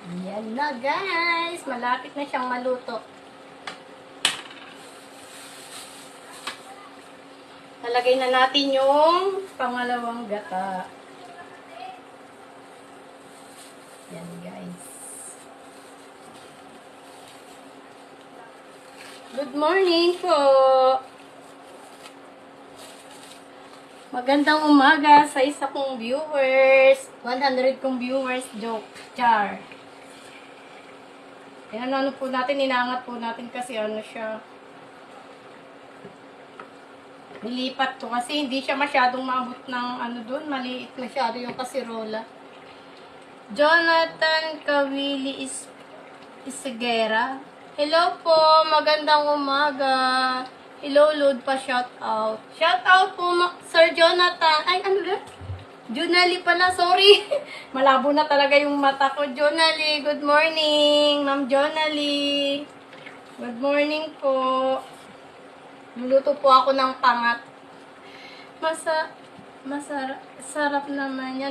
Yan na guys, malapit na siyang maluto. Lalagay na natin yung pangalawang gata. Yan guys. Good morning po. Magandang umaga sa isa kong viewers. 100 kong viewers. Joke. Char. Ayan, ano po natin, inangat po natin kasi ano siya. Nilipat ko kasi hindi siya masyadong maabot ng ano dun. Maliit masyado yung kasirola. Jonathan Kawili Isigera. Hello po, magandang umaga. Hello, Lord pa, shout out. Shout out po, Sir Jonathan. Ay, ano ba? Junali pala, sorry. Malabo na talaga yung mata ko. Jonali, good morning. Ma'am Jonali. Good morning po. Luluto po ako ng pangat. Masarap naman yan.